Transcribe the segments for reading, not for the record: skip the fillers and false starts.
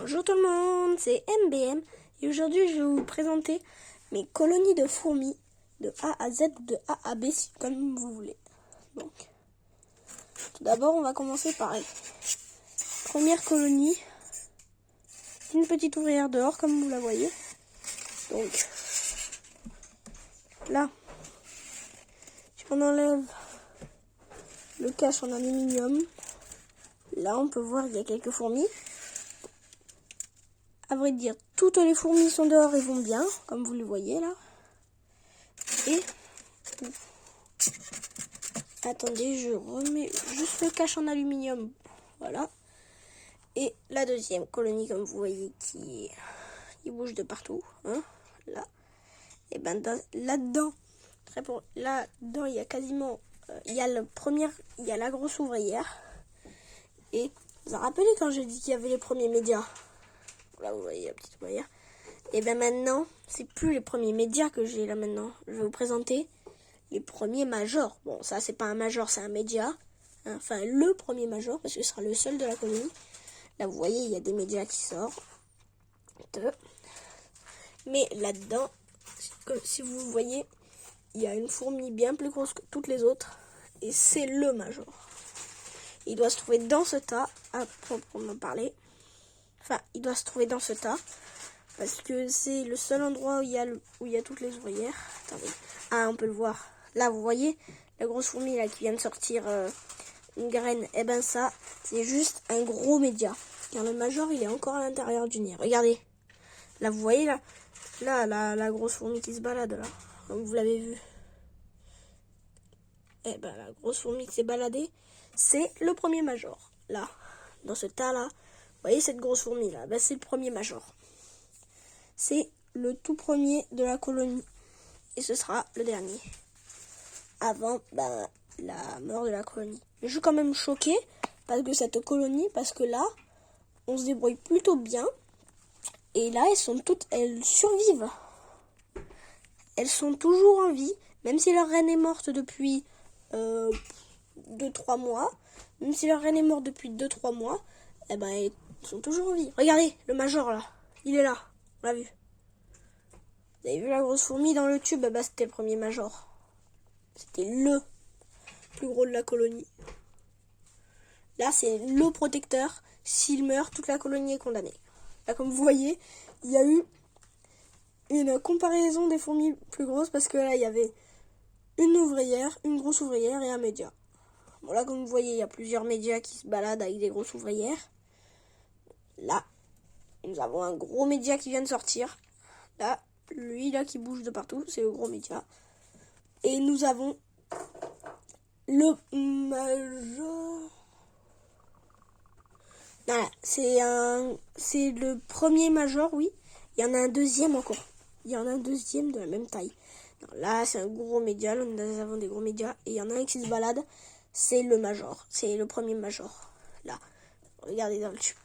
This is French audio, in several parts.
Bonjour tout le monde, c'est MBM et aujourd'hui je vais vous présenter mes colonies de fourmis de A à Z ou de A à B comme vous voulez. Donc, tout d'abord on va commencer par la première colonie, une petite ouvrière dehors comme vous la voyez. Donc là, si on enlève le cache en aluminium, là on peut voir qu'il y a quelques fourmis. À vrai dire, toutes les fourmis sont dehors et vont bien, comme vous le voyez là. Et attendez, je remets juste le cache en aluminium. Voilà. Et la deuxième colonie, comme vous voyez, qui bouge de partout. Hein, là. Et ben là-dedans, là-dedans, il y a quasiment, il y a la grosse ouvrière. Et vous vous rappelez quand j'ai dit qu'il y avait les premiers médias? Là, vous voyez la petite ouvrière. Et bien maintenant, c'est plus les premiers médias que j'ai là maintenant. Je vais vous présenter les premiers majors. Bon, ça, c'est pas un major, c'est un média. Hein, enfin, le premier major, parce que ce sera le seul de la colonie. Là, vous voyez, il y a des médias qui sortent. Mais là-dedans, si vous voyez, il y a une fourmi bien plus grosse que toutes les autres. Et c'est le major. Il doit se trouver dans ce tas, à proprement parler. Enfin, il doit se trouver dans ce tas. Parce que c'est le seul endroit où il y a toutes les ouvrières. Attendez. Ah, on peut le voir. Là, vous voyez, la grosse fourmi là qui vient de sortir une graine. Eh ben ça, c'est juste un gros média. Car le major, il est encore à l'intérieur du nid. Regardez. Là, vous voyez là, la grosse fourmi qui se balade là. Comme vous l'avez vu. Eh ben, la grosse fourmi qui s'est baladée, c'est le premier major. Là, dans ce tas là. Vous voyez cette grosse fourmi là, ben, c'est le premier major. C'est le tout premier de la colonie. Et ce sera le dernier. Avant la mort de la colonie. Mais je suis quand même choquée parce que là, on se débrouille plutôt bien. Et là, elles survivent. Elles sont toujours en vie. Même si leur reine est morte depuis 2-3 mois. Même si leur reine est morte depuis 2-3 mois. Eh ben, elles sont toujours en vie. Regardez, le major là. Il est là. On l'a vu. Vous avez vu la grosse fourmi dans le tube? Bah, c'était le premier major. C'était le plus gros de la colonie. Là, c'est le protecteur. S'il meurt, toute la colonie est condamnée. Là, comme vous voyez, il y a eu une comparaison des fourmis plus grosses parce que là, il y avait une ouvrière, une grosse ouvrière et un média. Bon, là, comme vous voyez, il y a plusieurs médias qui se baladent avec des grosses ouvrières. Là, nous avons un gros média qui vient de sortir. Là, lui, là, qui bouge de partout, c'est le gros média. Et nous avons le major. Voilà, c'est le premier major, oui. Il y en a un deuxième encore. Il y en a un deuxième de la même taille. Non, là, c'est un gros média. Là, nous avons des gros médias. Et il y en a un qui se balade. C'est le major. C'est le premier major. Là, regardez dans le tube.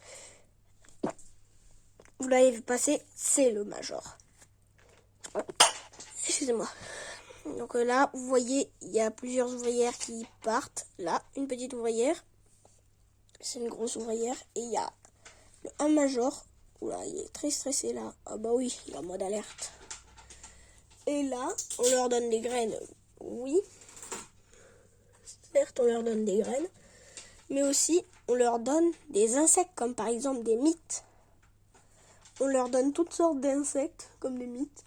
Vous l'avez vu passer, c'est le major. Excusez-moi. Donc là, vous voyez, il y a plusieurs ouvrières qui partent. Là, une petite ouvrière. C'est une grosse ouvrière. Et il y a un major. Oula, il est très stressé là. Ah bah oui, il est en mode alerte. Et là, on leur donne des graines. Oui. Certes, on leur donne des graines. Mais aussi, on leur donne des insectes, comme par exemple des mites. On leur donne toutes sortes d'insectes, comme des mites.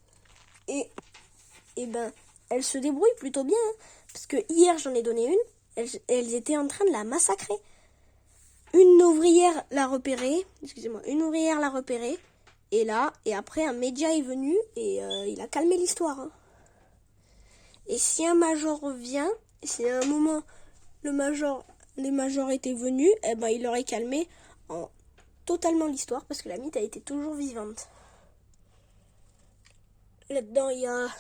Et ben, elles se débrouillent plutôt bien. Hein, parce que hier, j'en ai donné une. Elles étaient en train de la massacrer. Une ouvrière l'a repérée. Et là, et après, un média est venu et il a calmé l'histoire. Hein. Et si un major revient, si à un moment, les majors étaient venus, eh ben, il aurait calmé totalement l'histoire parce que la mythe a été toujours vivante. Là-dedans,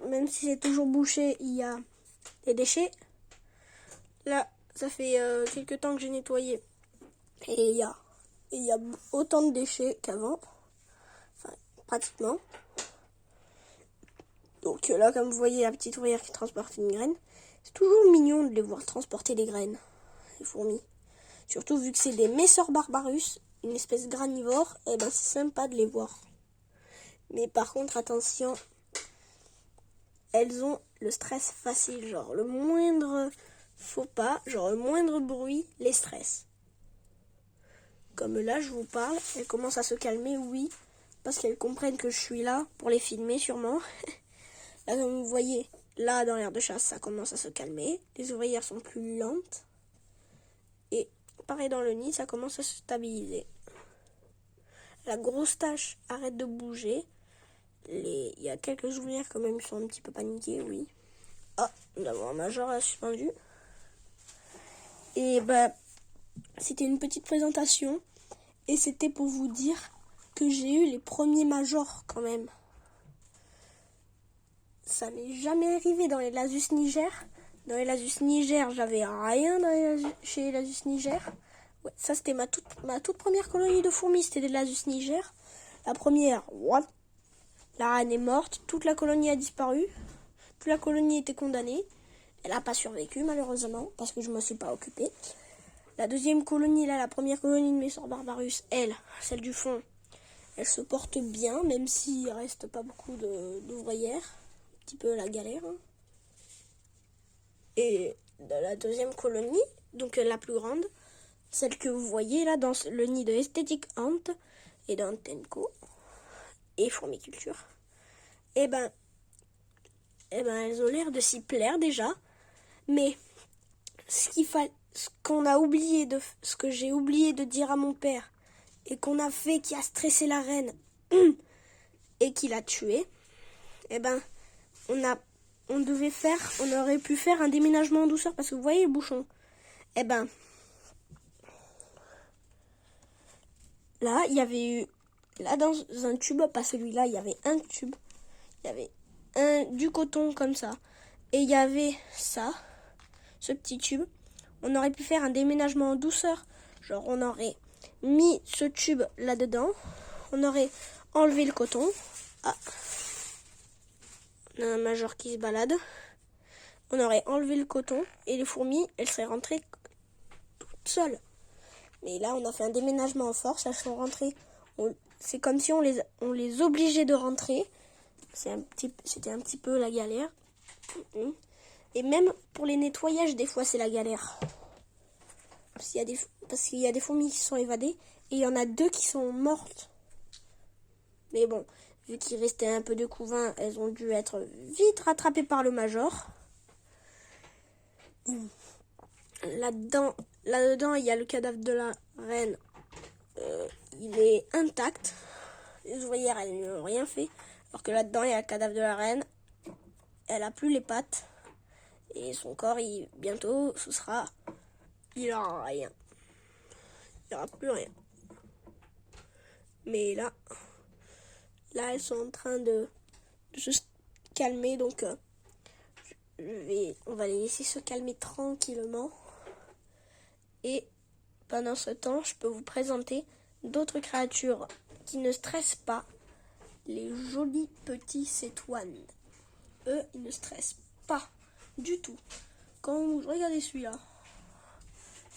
même si c'est toujours bouché, il y a des déchets. Là, ça fait quelques temps que j'ai nettoyé. Et il y a autant de déchets qu'avant. Enfin, pratiquement. Donc là, comme vous voyez, la petite ouvrière qui transporte une graine. C'est toujours mignon de les voir transporter des graines, les fourmis. Surtout vu que c'est des Messor barbarus, une espèce granivore, et ben c'est sympa de les voir. Mais par contre, attention, elles ont le stress facile, genre le moindre faux pas, genre le moindre bruit les stresse. Comme là, je vous parle, elles commencent à se calmer, oui, parce qu'elles comprennent que je suis là pour les filmer sûrement. Là, comme vous voyez, là, dans l'aire de chasse, ça commence à se calmer. Les ouvrières sont plus lentes. Et pareil dans le nid, ça commence à se stabiliser. La grosse tache arrête de bouger. Il y a quelques ouvrières quand même qui sont un petit peu paniquées, oui. Ah, nous avons un major à suspendu. Et ben, c'était une petite présentation. Et c'était pour vous dire que j'ai eu les premiers majors quand même. Ça m'est jamais arrivé dans les Lasus Niger. Dans les Lasus Niger, j'avais rien chez les Lasus Niger. Ouais, ça, c'était ma toute première colonie de fourmis. C'était des Lasus Niger. La première, what? La reine est morte. Toute la colonie a disparu. Toute la colonie était condamnée. Elle n'a pas survécu, malheureusement, parce que je ne me suis pas occupée. La deuxième colonie, là, la première colonie de Messor barbarus, celle du fond, elle se porte bien, même s'il reste pas beaucoup d'ouvrières. Un petit peu la galère. Hein. Et dans la deuxième colonie, donc la plus grande, celle que vous voyez là dans le nid de Esthétique Ant et dans Tenko et Fourmiculture, et ben elles ont l'air de s'y plaire déjà, mais ce que j'ai oublié de dire à mon père et qu'on a fait, qui a stressé la reine et qui l'a tuée, et ben on aurait pu faire un déménagement en douceur, parce que vous voyez le bouchon, et ben là il y avait eu, là dans un tube, pas celui-là, il y avait un tube, il y avait du coton comme ça, et il y avait ça, ce petit tube. On aurait pu faire un déménagement en douceur, genre on aurait mis ce tube là-dedans, on aurait enlevé le coton. Ah, on a un major qui se balade. On aurait enlevé le coton et les fourmis, elles seraient rentrées toutes seules. Mais là, on a fait un déménagement en force, elles sont rentrées. C'est comme si on les obligeait de rentrer. C'était un petit peu la galère. Et même pour les nettoyages, des fois, c'est la galère. Parce qu'il y a des fourmis qui sont évadées et il y en a 2 qui sont mortes. Mais bon, vu qu'il restait un peu de couvain, elles ont dû être vite rattrapées par le major. Là-dedans, il y a le cadavre de la reine. Il est intact. Les ouvrières, elles n'ont rien fait. Alors que là-dedans, il y a le cadavre de la reine. Elle a plus les pattes. Et son corps, bientôt, il n'aura rien. Il n'y aura plus rien. Mais là, elles sont en train de se calmer. Donc, on va les laisser se calmer tranquillement. Et pendant ce temps, je peux vous présenter d'autres créatures qui ne stressent pas. Les jolis petits cétoines. Eux, ils ne stressent pas du tout. Quand vous regardez celui-là,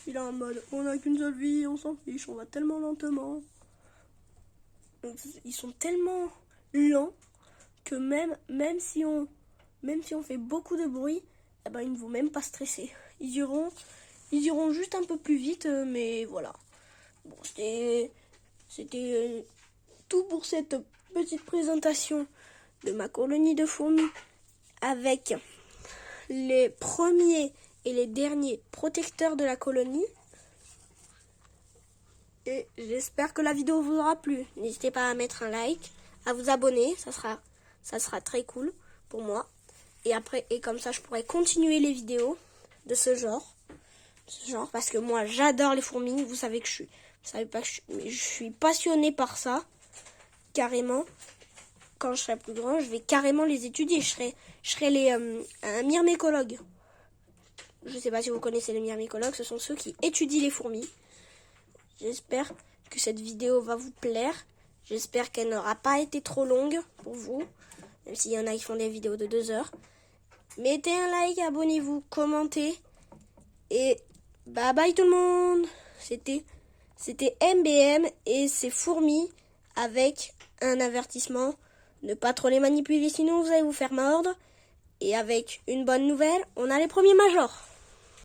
il est en mode, on n'a qu'une seule vie, on s'en fiche, on va tellement lentement. Ils sont tellement lents que même si on fait beaucoup de bruit, eh ben, ils ne vont même pas stresser. Ils iront juste un peu plus vite, mais voilà. Bon, c'était tout pour cette petite présentation de ma colonie de fourmis avec les premiers et les derniers protecteurs de la colonie. Et j'espère que la vidéo vous aura plu. N'hésitez pas à mettre un like, à vous abonner, ça sera très cool pour moi. Et comme ça, je pourrai continuer les vidéos de ce genre, parce que moi, j'adore les fourmis. Vous savez que je suis passionnée par ça, carrément. Quand je serai plus grand, je vais carrément les étudier. Je serai un myrmécologue. Je ne sais pas si vous connaissez les myrmécologues, ce sont ceux qui étudient les fourmis. J'espère que cette vidéo va vous plaire. J'espère qu'elle n'aura pas été trop longue pour vous, même s'il y en a qui font des vidéos de 2 heures. Mettez un like, abonnez-vous, commentez. Et bye bye tout le monde! C'était MBM et ses fourmis avec un avertissement. Ne pas trop les manipuler, sinon vous allez vous faire mordre. Et avec une bonne nouvelle, on a les premiers majors.